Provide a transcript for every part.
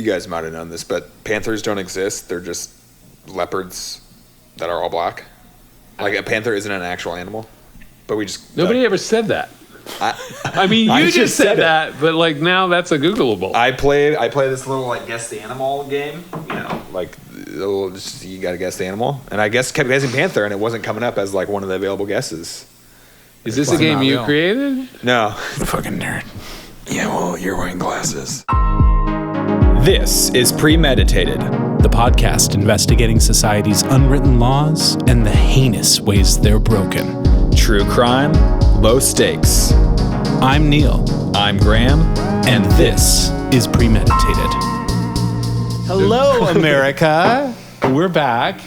you guys might have known this, but panthers don't exist. They're just leopards that are all black. Like a panther isn't an actual animal, but we just nobody ever said that. I mean, you just said that, but like now that's a Googleable. I play this little like guess the animal game. You know, like you got to guess the animal, and I kept guessing panther, and it wasn't coming up as like one of the available guesses. Is this a game you created? No, fucking nerd. Yeah, well, you're wearing glasses. This is Premeditated, The podcast investigating society's unwritten laws and the heinous ways they're broken. true crime, low stakes. I'm Neil, I'm Graham, and this is Premeditated. Hello, America. We're back.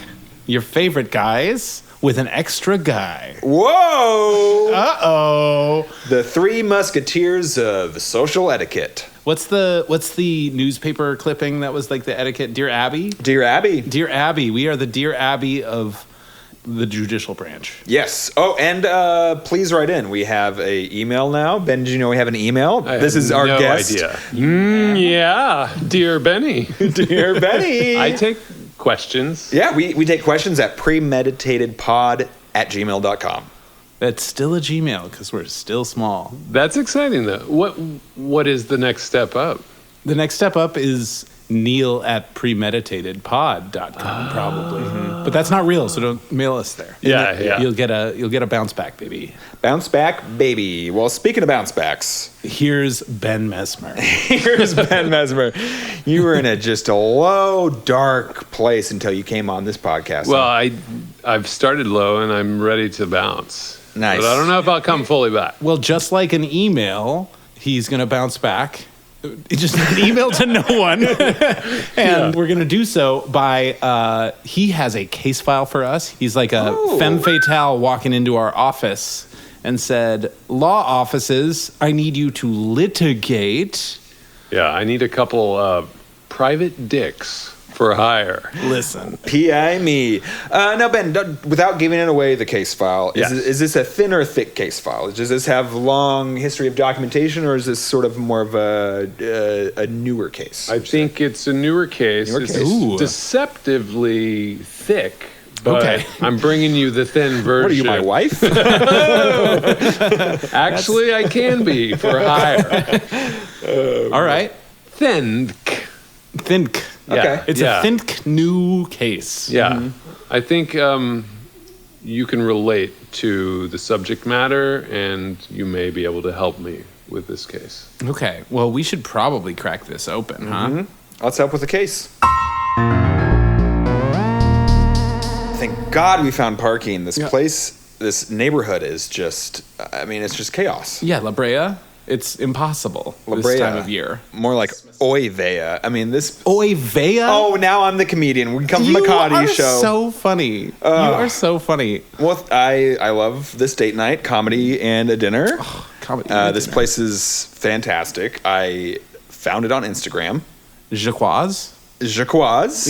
Your favorite guys with an extra guy. Whoa! Uh-oh. The Three Musketeers of Social Etiquette. What's the newspaper clipping that was like the etiquette? Dear Abby? Dear Abby. Dear Abby. We are the Dear Abby of the judicial branch. Yes. Oh, and please write in. We have a email now. Ben, did you know we have an email? This is our guest. Idea. Yeah, dear Benny. Dear Benny. I take questions. Yeah, we take questions at premeditatedpod@gmail.com. That's still a Gmail because we're still small. That's exciting, though. What is the next step up? The next step up is Neil at premeditatedpod.com, probably. But that's not real, so don't mail us there. Yeah. You'll get a bounce back, baby. Bounce back, baby. Well, speaking of bounce backs, here's Ben Messmer. Here's Ben Messmer. You were in just a low, dark place until you came on this podcast. Well, I've started low and I'm ready to bounce. Nice. But I don't know if I'll come fully back. Well, just like an email, he's going to bounce back. It's just an email to no one. And we're going to do so by, he has a case file for us. He's like a femme fatale walking into our office and said, law offices, I need you to litigate. Yeah, I need a couple private dicks for hire. Listen. P.I. me. Now, Ben, without giving it away, the case file, is this a thin or thick case file? Does this have long history of documentation, or is this sort of more of a newer case? I think it's a newer case. It's deceptively thick, but I'm bringing you the thin version. What are you, my wife? Actually, I can be for hire. All right. Think. Okay. It's a think new case. Yeah. I think you can relate to the subject matter, and you may be able to help me with this case. Okay. Well, we should probably crack this open, huh? Let's help with the case. Thank God we found parking. This place, this neighborhood is just, it's just chaos. Yeah, La Brea. It's impossible this time of year. More like Oy Vea. Oy Vea? Oh, now I'm the comedian. We come from a comedy show. You are so funny. You are so funny. Well, I love this date night, comedy and a dinner. Comedy. This place is fantastic. I found it on Instagram. Jacquoise.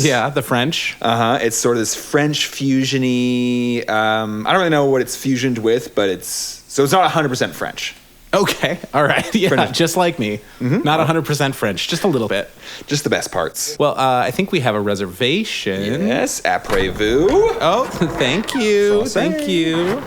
Yeah, the French. It's sort of this French fusion-y. I don't really know what it's fusioned with, but it's not 100% French. Okay. All right. Yeah. French. Just like me. Not 100% French. Just a little bit. Just the best parts. Well, I think we have a reservation. Yes. Après-vous. Oh, thank you. Thank you.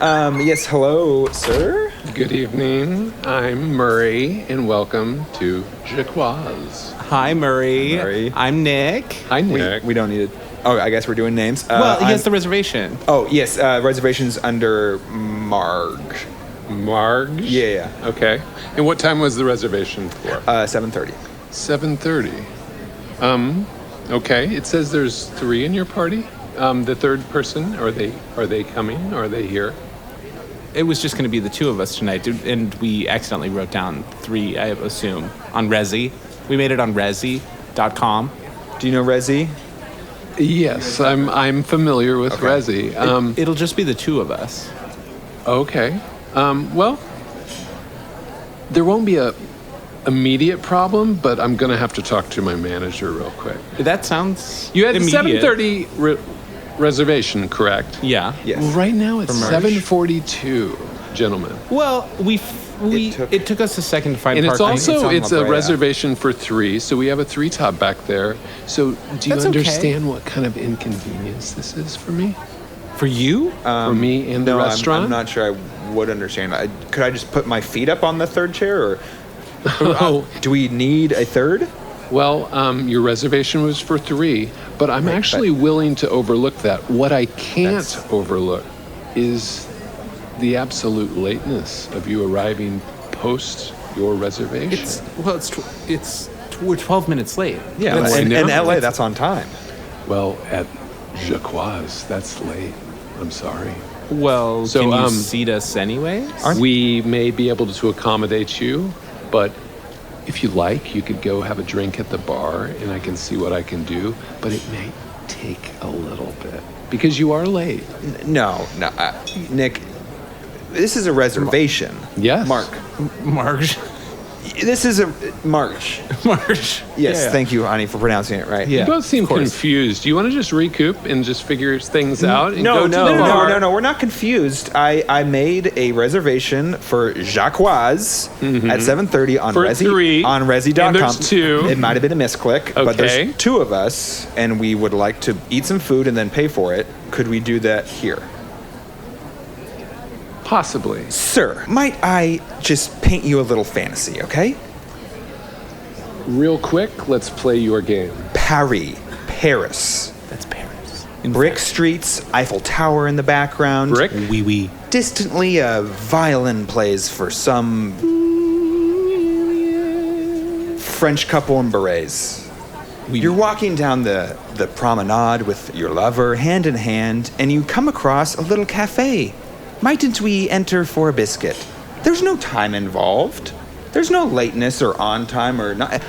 Yes. Hello, sir. Good evening. I'm Murray, and welcome to Jacquoise. Hi, Murray. I'm Nick. Hi, Nick. We don't need it. Oh, I guess we're doing names. Well, he has the reservation. Oh, yes. Reservations under Marg. Marg? Yeah. Okay. And what time was the reservation for? 7:30. 7:30. Okay. It says there's 3 in your party. The third person, are they coming? Are they here? It was just going to be the two of us tonight, and we accidentally wrote down 3, I assume, on Resi. We made it on Resi.com. Do you know Resi? Yes, I'm familiar with Resi. It'll just be the two of us. Okay. Well, there won't be a immediate problem, but I'm going to have to talk to my manager real quick. That sounds You had the immediate. 7:30 reservation, correct? Yeah. Yes. Well, right now it's 7:42. gentlemen. Well, it took us a second to find And it's parking. also, on it's La a Brea. reservation for 3, so we have a 3-top back there. So do you That's okay. understand what kind of inconvenience this is for me? For you? For me and the No, restaurant? I'm not sure I would understand. Could I just put my feet up on the third chair, or do we need a third? Well, your reservation was for 3, but I'm actually willing to overlook that. What I can't overlook is the absolute lateness of you arriving post your reservation. We're 12 minutes late. Yeah, That's- in I know. LA, that's on time. Well, at Jacquoise, that's late. I'm sorry. Well, So, can you seat us anyways? We may be able to accommodate you, but if you like, you could go have a drink at the bar and I can see what I can do, but it may take a little bit because you are late. No, Nick, this is a reservation. Yes. Marge. This is a March. Marge. Yes, Yeah. thank you, honey, for pronouncing it right. Yeah. You both seem of course. confused. Do you want to just recoup and just figure things out? And go to the No, bar? we're not confused. I made a reservation for Jacquoise at 7:30 on For Resi 3, on Resi.com. and there's 2. It might have been a misclick, but Okay. there's 2 of us, and we would like to eat some food and then pay for it. Could we do that here? Possibly. Sir, might I just paint you a little fantasy, okay? Real quick, let's play your game. Paris. That's Paris. Brick streets, Eiffel Tower in the background. Brick? Oui. Distantly, a violin plays for some French couple in berets. You're walking down the promenade with your lover, hand in hand, and you come across a little cafe. Mightn't we enter for a biscuit? There's no time involved. There's no lateness or on time or not.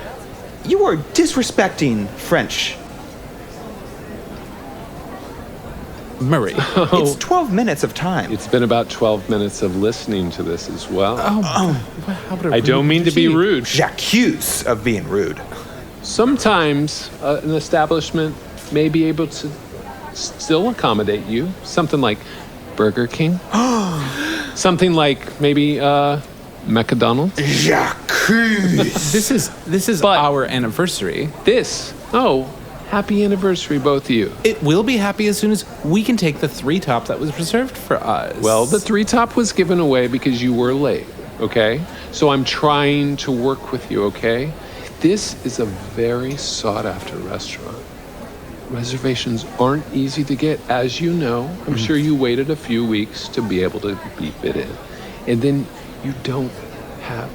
You are disrespecting French. Murray. It's 12 minutes of time. It's been about 12 minutes of listening to this as well. How about I don't mean to be rude. J'accuse of being rude. Sometimes an establishment may be able to still accommodate you. Something like Burger King. Something like maybe McDonald's. J'accuse. This is But- our anniversary. Happy anniversary, both of you. It will be happy as soon as we can take the 3-top that was reserved for us. Well, the 3-top was given away because you were late, okay? So I'm trying to work with you, okay? This is a very sought-after restaurant. Reservations aren't easy to get, as you know. I'm sure you waited a few weeks to be able to be fit in. And then you don't have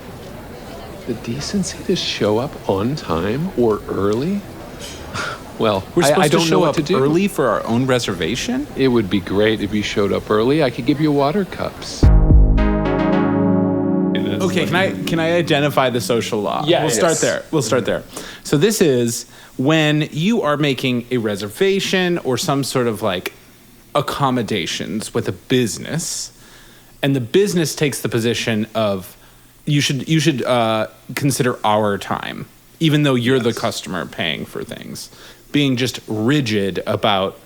the decency to show up on time or early. Well, we're supposed I don't to know show what up to do. early for our own reservation. It would be great if you showed up early. I could give you water cups. Okay, can I identify the social law? Yeah, we'll yes. start there. We'll start there. So this is when you are making a reservation or some sort of like accommodations with a business, and the business takes the position of you should consider our time, even though you're the customer paying for things, being just rigid about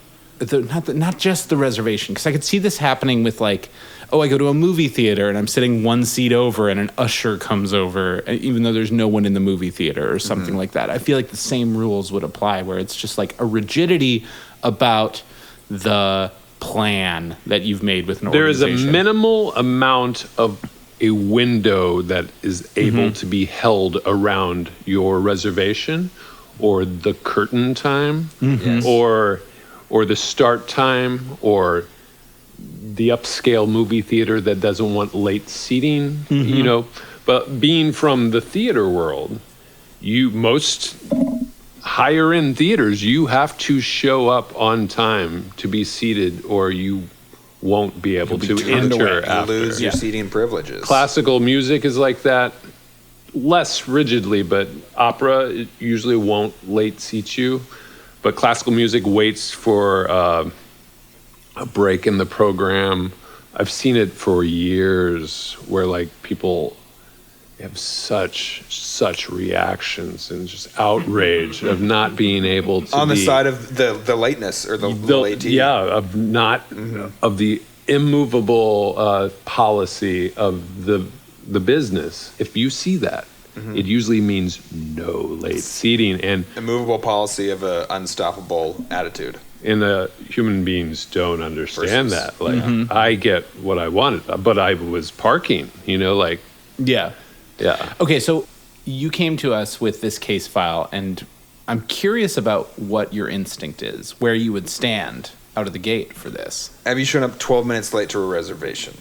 not just the reservation, because I could see this happening with like, oh, I go to a movie theater and I'm sitting one seat over and an usher comes over, even though there's no one in the movie theater or something like that. I feel like the same rules would apply, where it's just like a rigidity about the plan that you've made with an There is organization. a minimal amount of a window that is able to be held around your reservation or the curtain time or the start time or the upscale movie theater that doesn't want late seating, you know. But being from the theater world, most higher end theaters, you have to show up on time to be seated or you won't be able to enter You after. lose your seating privileges. Classical music is like that, less rigidly, but opera it usually won't late seat you. But classical music waits for a break in the program. I've seen it for years where like people have such reactions and just outrage of not being able to on the be side of the lateness or the late tea. of not of the immovable policy of the business, if you see that, it usually means no late seating. And immovable policy of an unstoppable attitude. And human beings don't understand that. Like, I get what I wanted, but I was parking, like. Yeah. Yeah. Okay, so you came to us with this case file, and I'm curious about what your instinct is, where you would stand out of the gate for this. Have you shown up 12 minutes late to a reservation?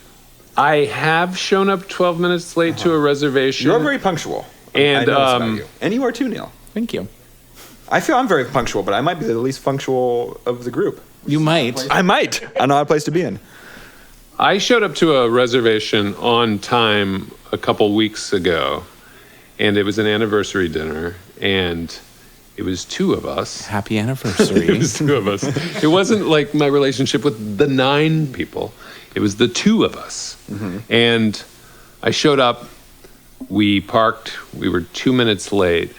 I have shown up 12 minutes late to a reservation. You're very punctual. And, I know this about you. And you are too, Neil. Thank you. I feel I'm very punctual, but I might be the least punctual of the group. You might. I might. An odd place to be in. I showed up to a reservation on time a couple weeks ago, and it was an anniversary dinner, and it was two of us. Happy anniversary. It was two of us. It wasn't like my relationship with the 9 people. It was the 2 of us. And I showed up, we parked, we were 2 minutes late,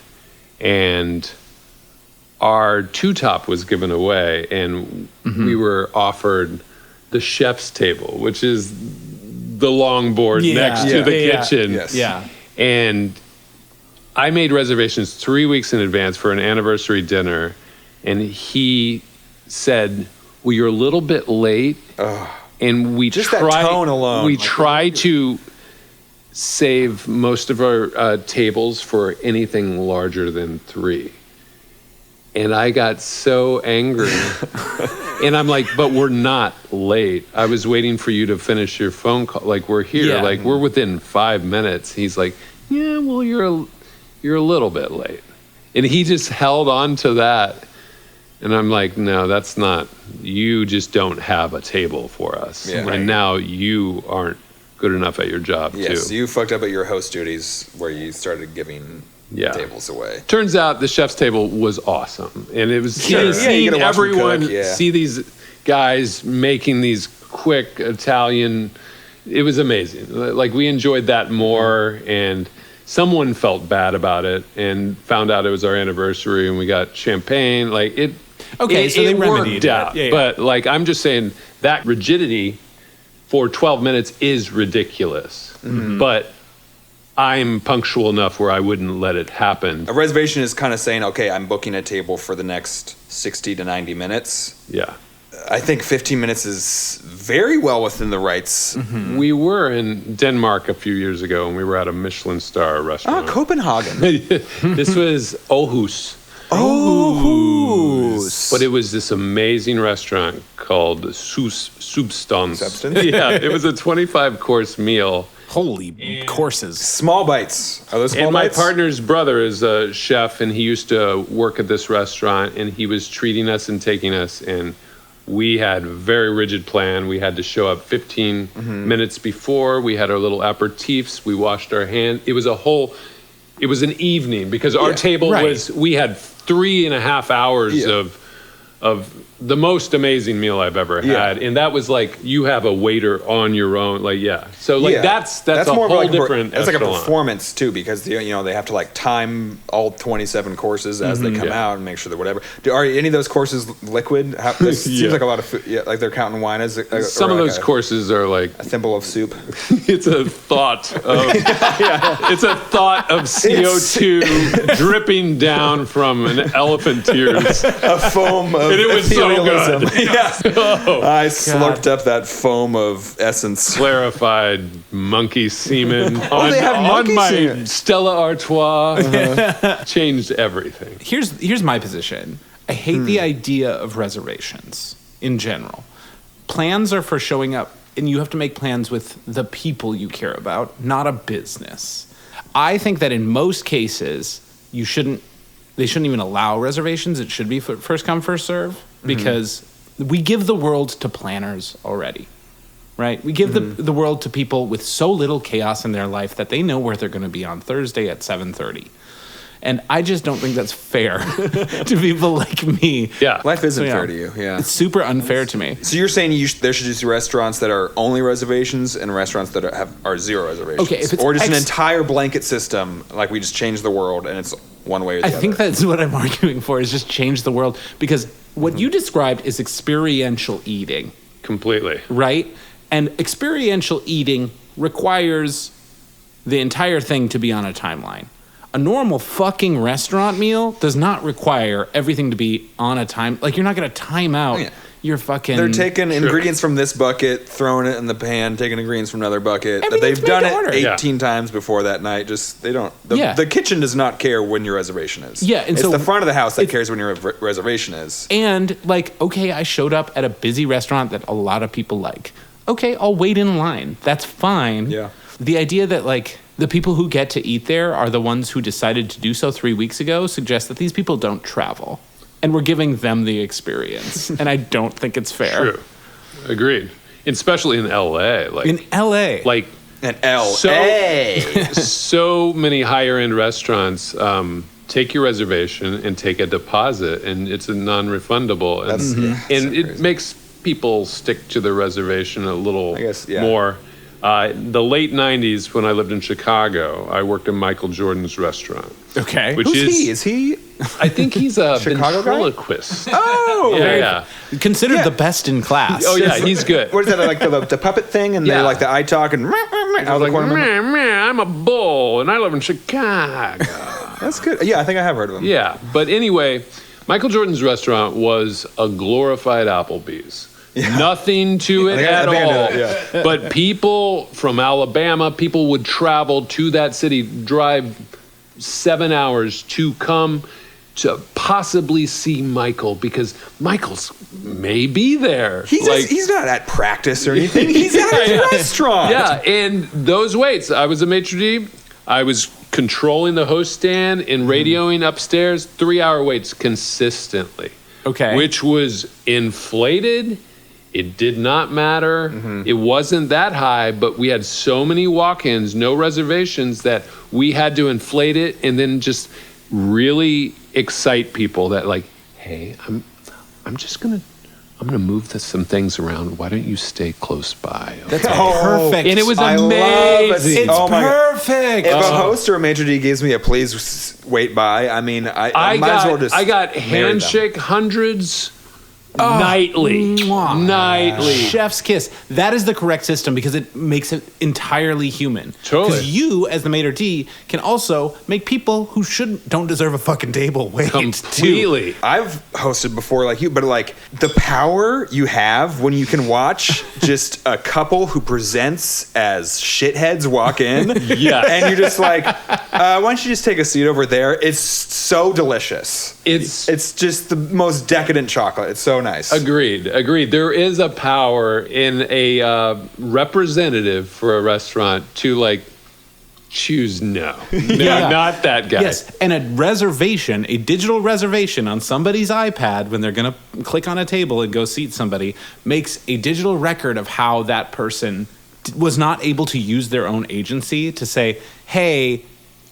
and our 2-top was given away, and we were offered the chef's table, which is the long board next to the kitchen. Yes. Yeah. And I made reservations 3 weeks in advance for an anniversary dinner, and he said, well, you're a little bit late. And we Just that tone alone. We try to save most of our tables for anything larger than 3. And I got so angry. And I'm like, but we're not late. I was waiting for you to finish your phone call. Like, we're here. Yeah. Like, we're within 5 minutes. He's like, yeah, well, you're a little bit late. And he just held on to that. And I'm like, no, that's not. You just don't have a table for us. Yeah. And now you aren't good enough at your job, Yes, too. you fucked up at your host duties where you started giving tables away. Turns out the chef's table was awesome. And it was Sure. seeing You gotta watch them everyone cook, see these guys making these quick Italian. It was amazing. Like, we enjoyed that more. And someone felt bad about it and found out it was our anniversary, and we got champagne. Like, it. Okay, so they it remedied worked it. out. Yeah. But, like, I'm just saying that rigidity for 12 minutes is ridiculous. But I'm punctual enough where I wouldn't let it happen. A reservation is kind of saying, okay, I'm booking a table for the next 60 to 90 minutes. Yeah. I think 15 minutes is very well within the rights. We were in Denmark a few years ago, and we were at a Michelin-starred restaurant. Oh, Copenhagen. This was Aarhus. Aarhus. But it was this amazing restaurant called Substance. Substance? Yeah, it was a 25-course meal. Holy courses. Small bites. Are those small And my bites? partner's brother is a chef, and he used to work at this restaurant, and he was treating us and taking us, and we had a very rigid plan. We had to show up 15 minutes before. We had our little aperitifs. We washed our hands. It was an evening, because our table we had 3.5 hours of the most amazing meal I've ever had. And that was like, you have a waiter on your own. Like, So like that's a more whole like different It's like a echelon. performance too, because they have to like time all 27 courses as they come out and make sure that whatever. Are any of those courses liquid? This seems like a lot of food. Yeah, like they're counting wine as Some of those courses are like a thimble of soup. it's a thought of it's a thought of CO2 dripping down from an elephant tears. A foam of And it was so etherealism. good. I slurped up that foam of essence. Clarified monkey semen they have on monkey my semen. Stella Artois. Changed everything. Here's my position. I hate the idea of reservations in general. Plans are for showing up, and you have to make plans with the people you care about, not a business. I think that in most cases, they shouldn't even allow reservations. It should be first come, first serve, because we give the world to planners already, right? We give the world to people with so little chaos in their life that they know where they're going to be on Thursday at 7:30. And I just don't think that's fair to people like me. Yeah. Life isn't fair to you. Yeah. It's super unfair to me. So you're saying there should just be restaurants that are only reservations and restaurants that are zero reservations? Okay, if it's or just an entire blanket system, like we just change the world and it's one way or the other. I think that's what I'm arguing for, is just change the world. Because what you described is experiential eating, Completely. right? And experiential eating requires the entire thing to be on a timeline. A normal fucking restaurant meal does not require everything to be on a time. Like, you're not going to time out your fucking... They're taking ingredients from this bucket, throwing it in the pan, taking ingredients from another bucket. They've done it 18 times before that night. Just, they don't... The kitchen does not care when your reservation is. Yeah, and it's so... the front of the house that cares when your reservation is. And, like, okay, I showed up at a busy restaurant that a lot of people like. Okay, I'll wait in line. That's fine. Yeah. The idea that, like... the people who get to eat there are the ones who decided to do so 3 weeks ago suggests that these people don't travel. And we're giving them the experience. And I don't think it's fair. True. Agreed. Especially in L.A. In L.A. Like, in L.A. So many higher-end restaurants take your reservation and take a deposit, and it's a non-refundable. And it makes people stick to their reservation a little more. The late 90s, when I lived in Chicago, I worked in Michael Jordan's restaurant. Okay. Who's he? Is he? I think he's a Chicago ventriloquist. Oh! Yeah. Considered the best in class. Oh, yeah, he's good. What is that, like the puppet thing? And they like the eye talk and... I was like, I'm a bull, and I live in Chicago. That's good. Yeah, I think I have heard of him. Yeah, but anyway, Michael Jordan's restaurant was a glorified Applebee's. Yeah. Nothing to it at all. But people from Alabama, people would travel to that city, drive 7 hours to come to possibly see Michael, because Michael's may be there. He's not at practice or anything. He's at a restaurant. Yeah, and those waits, I was a maitre d', I was controlling the host stand and radioing upstairs, 3-hour waits consistently. Okay. Which was inflated. It did not matter. It wasn't that high, but we had so many walk-ins, no reservations, that we had to inflate it and then just really excite people that, like, hey, I'm gonna move some things around. Why don't you stay close by? Okay? That's perfect. And it was amazing. It's perfect. If a host or a maitre d' gives me a please wait by, I mean, I might as well just... I got handshake hundreds... nightly. Chef's kiss. That is the correct system because it makes it entirely human. Totally. Because you, as the maitre d', can also make people who don't deserve a fucking table wait. Completely. I've hosted before like you, but like the power you have when you can watch just a couple who presents as shitheads walk in. Yeah. And you're just like, why don't you just take a seat over there? It's so delicious. It's just the most decadent chocolate. It's so nice. Agreed. There is a power in a representative for a restaurant to like choose no, not that guy. Yes, and a reservation, a digital reservation on somebody's iPad when they're going to click on a table and go seat somebody makes a digital record of how that person was not able to use their own agency to say, hey,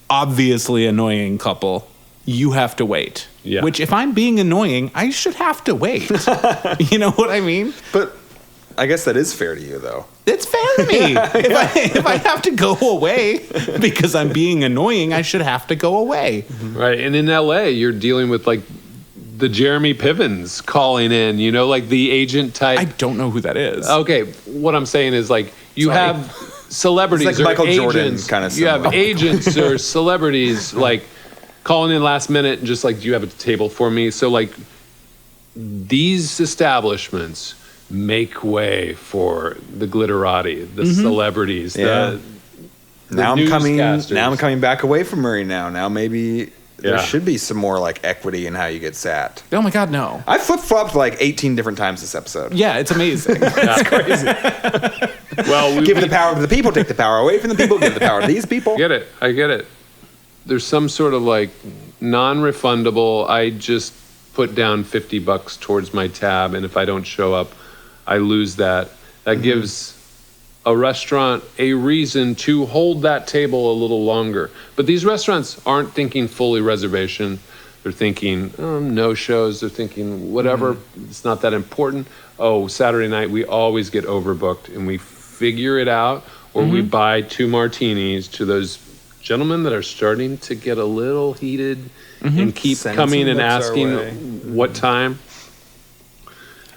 obviously annoying couple, you have to wait. Yeah. Which, if I'm being annoying, I should have to wait. You know what I mean? But I guess that is fair to you, though. It's fair to me. If I have to go away because I'm being annoying, I should have to go away. Right. And in LA, you're dealing with like the Jeremy Pivens calling in, you know, like the agent type. I don't know who that is. Okay. What I'm saying is like you have celebrities it's like or Michael agents. Jordan kind of you have agents or celebrities like calling in last minute and just like, do you have a table for me? So like these establishments make way for the glitterati, the celebrities, the now I'm newscasters. coming back away from Murray now. Now maybe there should be some more like equity in how you get sat. Oh my God, no. I flip-flopped like 18 different times this episode. Yeah, it's amazing. That's crazy. Well, give the power to the people, take the power away from the people, give the power to these people. I get it. There's some sort of like non-refundable, I just put down $50 towards my tab, and if I don't show up, I lose that. That gives a restaurant a reason to hold that table a little longer. But these restaurants aren't thinking fully reservation. They're thinking no-shows. They're thinking whatever. It's not that important. Oh, Saturday night, we always get overbooked, and we figure it out, or we buy 2 martinis to those gentlemen that are starting to get a little heated and keep coming and asking what time.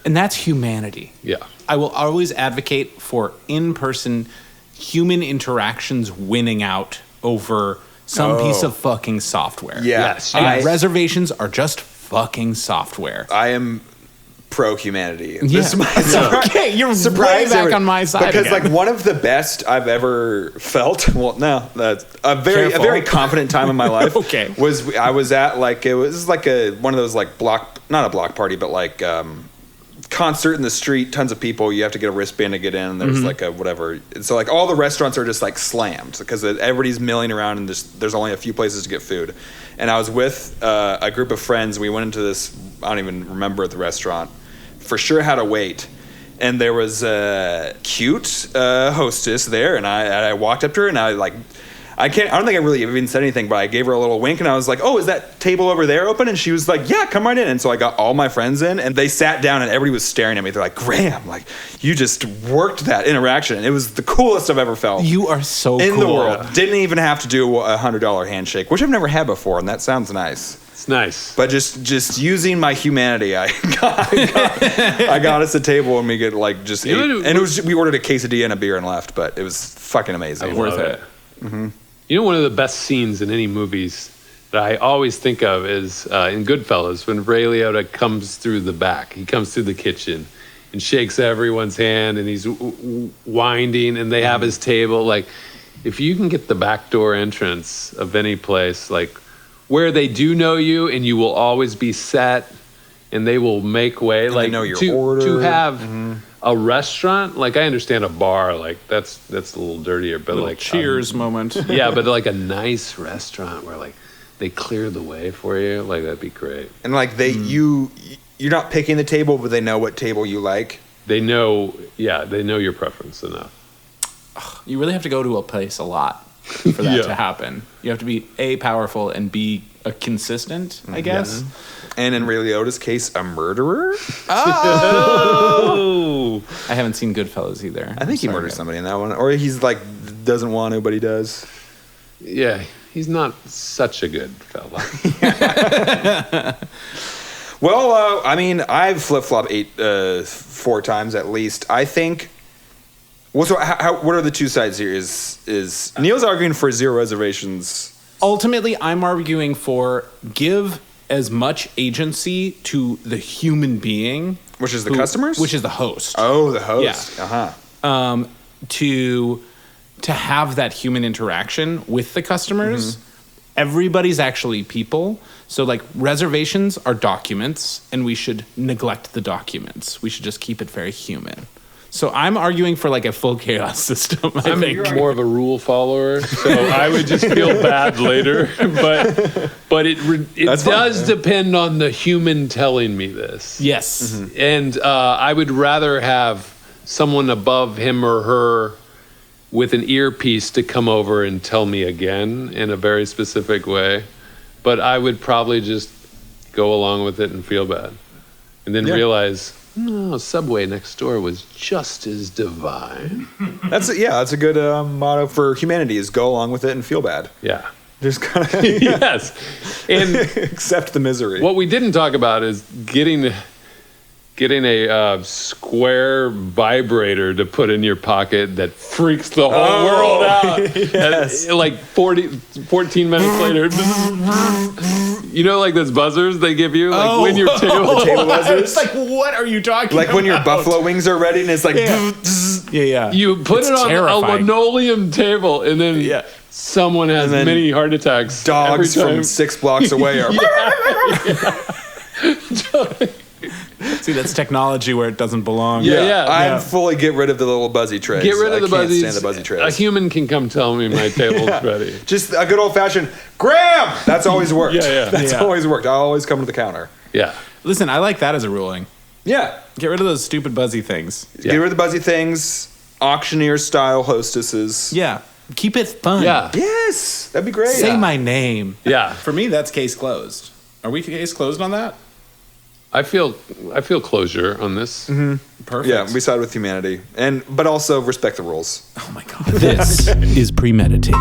And that's humanity. Yeah. I will always advocate for in-person human interactions winning out over some piece of fucking software. Yeah. Yes. And reservations are just fucking software. I am pro-humanity. Yeah. This is my Okay, you're way back on my side because again. like one of the best I've ever felt. Well, no, that's a very confident time in my life. Okay. Was I was at like it was like one of those like not a block party, but like concert in the street, tons of people. You have to get a wristband to get in. And there's like a whatever. So like all the restaurants are just like slammed because everybody's milling around and there's only a few places to get food. And I was with a group of friends. We went into this. I don't even remember the restaurant. For sure had to wait. And there was a cute hostess there, and I walked up to her, and I don't think I really even said anything, but I gave her a little wink, and I was like, oh, is that table over there open? And she was like, yeah, come right in. And so I got all my friends in, and they sat down, and everybody was staring at me. They're like, Graham, like, you just worked that interaction. And it was the coolest I've ever felt. You are so in cool. the world. Didn't even have to do a $100 handshake, which I've never had before, and that sounds nice. It's nice. But just using my humanity, I got us a table and we get like just ate. And it was we ordered a quesadilla and a beer and left, but it was fucking amazing. Worth it. Mm-hmm. You know, one of the best scenes in any movies that I always think of is in Goodfellas when Ray Liotta comes through the back. He comes through the kitchen and shakes everyone's hand, and he's winding, and they have his table. Like, if you can get the back door entrance of any place, like where they do know you and you will always be set and they will make way, and like know your to order. have a restaurant, like I understand a bar, like that's a little dirtier, but like cheers moment. Yeah, but like a nice restaurant where like they clear the way for you, like that'd be great. And like you're not picking the table, but they know what table you like. They know your preference enough. You really have to go to a place a lot for that to happen. You have to be A, powerful, and B, consistent, I guess. And in Ray Liotta's case, a murderer. Oh, I haven't seen Goodfellas either. I think he murders somebody in that one, or he's like doesn't want to, but he does. yeah, he's not such a good fella. Well, I mean, I've flip-flopped 4 times at least. I think. Well, so what are the two sides here? Is Neil's arguing for 0 reservations? Ultimately, I'm arguing for give as much agency to the human being, Which is the customers? which is the host. Oh, the host. Yeah. Uh-huh. To have that human interaction with the customers. Everybody's actually people. So like reservations are documents, and we should neglect the documents. We should just keep it very human. So I'm arguing for like a full chaos system. I'm more of a rule follower, so I would just feel bad later. But it does depend on the human telling me this. Yes. And I would rather have someone above him or her with an earpiece to come over and tell me again in a very specific way. But I would probably just go along with it and feel bad. And then realize, no, Subway next door was just as divine. That's a good motto for humanity: is go along with it and feel bad. Yeah. Just kind of Yes. And accept the misery. what we didn't talk about is getting a square vibrator to put in your pocket that freaks the whole world out. Yes. And, like 14 minutes later, you know, like those buzzers they give you, like when your table. Table buzzers. It's like, what are you talking Like about? when your buffalo wings are ready and it's like Yeah. You put It's it on terrifying. a linoleum table, and then someone has then many heart attacks. dogs every time. from 6 blocks away are See, that's technology where it doesn't belong. Yeah. I'm fully get rid of the little buzzy trays. Get rid of the I can't buzzies. stand the buzzy trays. A human can come tell me my table's ready. Just a good old fashioned Graham. That's always worked. That's Yeah. always worked. I always come to the counter. Yeah. Listen, I like that as a ruling. Yeah. Get rid of those stupid buzzy things. Get rid of the buzzy things. Auctioneer style hostesses. Yeah. Keep it fun. Yeah. Yes, that'd be great. Say my name. Yeah. For me, that's case closed. Are we case closed on that? I feel closure on this. Perfect. Yeah, we side with humanity, but also respect the rules. Oh my God. This is Premeditated.